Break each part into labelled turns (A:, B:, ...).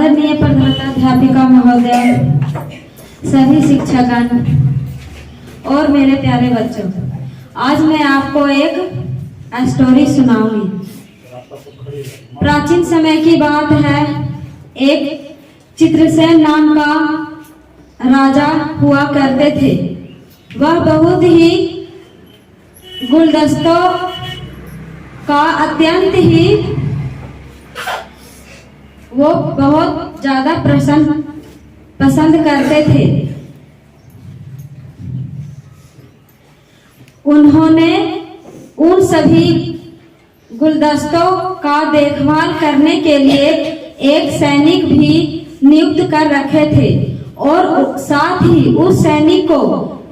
A: आदरणीय प्रधानाध्यापिका महोदय, सभी शिक्षकगण और मेरे प्यारे बच्चों, आज मैं आपको एक स्टोरी सुनाऊंगी। प्राचीन समय की बात है। एक चित्रसेन नाम का राजा हुआ करते थे। वह बहुत ही गुलदस्तों का अत्यंत ही वो बहुत ज्यादा पसंद करते थे। उन्होंने उन सभी गुलदस्तों का देखभाल करने के लिए एक सैनिक भी नियुक्त कर रखे थे और साथ ही उस सैनिक को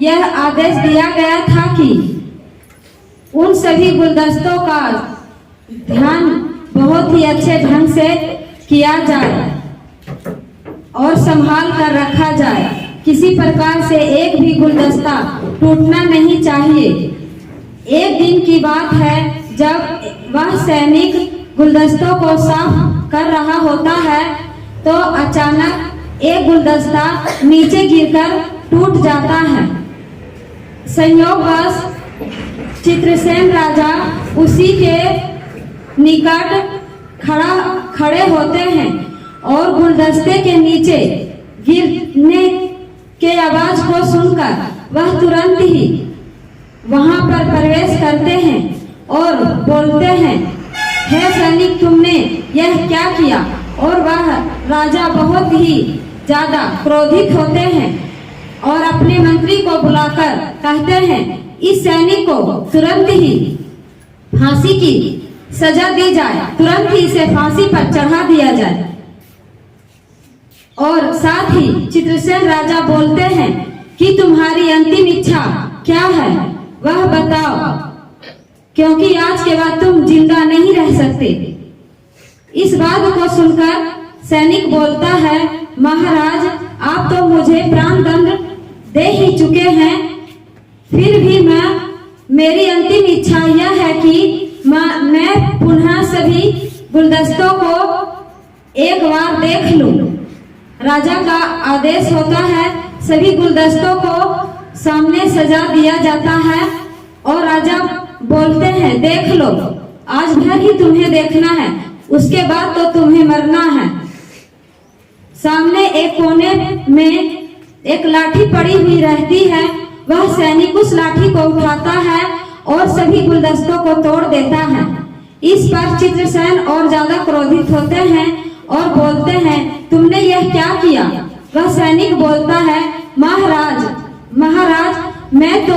A: यह आदेश दिया गया था कि उन सभी गुलदस्तों का ध्यान बहुत ही अच्छे ढंग से किया जाए और संभाल कर रखा जाए। किसी प्रकार से एक भी गुलदस्ता टूटना नहीं चाहिए। एक दिन की बात है, जब वह सैनिक गुलदस्तों को साफ कर रहा होता है तो अचानक एक गुलदस्ता नीचे गिरकर टूट जाता है। संयोगवश चित्रसेन राजा उसी के निकट खड़े होते हैं और गुलदस्ते के नीचे गिरने के आवाज को सुनकर वह तुरंत ही वहां पर प्रवेश करते हैं और बोलते हैं, हे सैनिक, तुमने यह क्या किया? और वह राजा बहुत ही ज्यादा क्रोधित होते हैं और अपने मंत्री को बुलाकर कहते हैं, इस सैनिक को तुरंत ही फांसी की सजा दी जाए, तुरंत ही इसे फांसी पर चढ़ा दिया जाए। और साथ ही चित्रसेन राजा बोलते हैं कि तुम्हारी अंतिम इच्छा क्या है, वह बताओ, क्योंकि आज के बाद तुम जिंदा नहीं रह सकते। इस बात को सुनकर सैनिक बोलता है, महाराज, आप तो मुझे प्राण दंड दे ही चुके हैं, फिर भी मेरी अंतिम इच्छा यह है कि मैं पुनः सभी गुलदस्तों को एक बार देख लूं। राजा का आदेश होता है, सभी गुलदस्तों को सामने सजा दिया जाता है और राजा बोलते हैं, देख लो, आज भर ही तुम्हें देखना है, उसके बाद तो तुम्हें मरना है। सामने एक कोने में एक लाठी पड़ी हुई रहती है। वह सैनिक उस लाठी को उठाता है और सभी गुलदस्तों को तोड़ देता है। इस पर चित्रसेन और ज्यादा क्रोधित होते हैं और बोलते हैं, तुमने यह क्या किया? वह सैनिक बोलता है, महाराज, मैं तो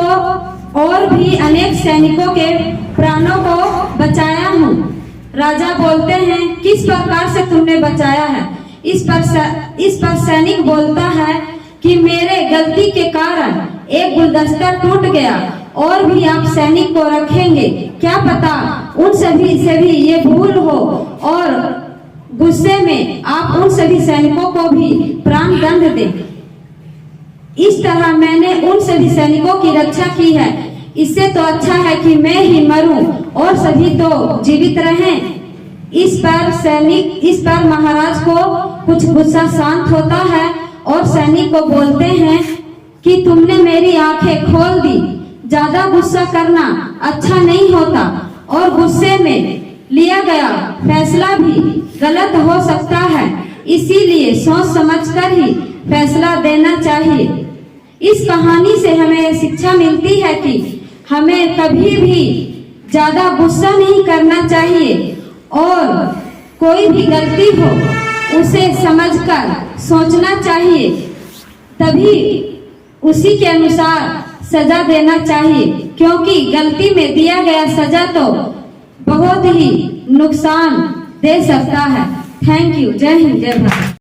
A: और भी अनेक सैनिकों के प्राणों को बचाया हूँ। राजा बोलते हैं, किस प्रकार से तुमने बचाया है? इस पर सैनिक बोलता है कि मेरे गलती के कारण एक गुलदस्ता टूट गया और भी आप सैनिक को रखेंगे, क्या पता उन सभी से भी ये भूल हो और गुस्से में आप उन सभी सैनिकों को भी प्राण दंड दें। इस तरह मैंने उन सभी सैनिकों की रक्षा की है। इससे तो अच्छा है कि मैं ही मरूं और सभी तो जीवित रहें। इस पर महाराज को कुछ गुस्सा शांत होता है और सैनिक को बोलते हैं कि तुमने मेरी आंखें खोल दी। ज्यादा गुस्सा करना अच्छा नहीं होता और गुस्से में लिया गया फैसला भी गलत हो सकता है, इसीलिए सोच समझकर ही फैसला देना चाहिए। इस कहानी से हमें शिक्षा मिलती है कि हमें कभी भी ज्यादा गुस्सा नहीं करना चाहिए और कोई भी गलती हो उसे समझकर सोचना चाहिए, तभी उसी के अनुसार सजा देना चाहिए, क्योंकि गलती में दिया गया सजा तो बहुत ही नुकसान दे सकता है। Thank you. जय हिंद, जय भारत।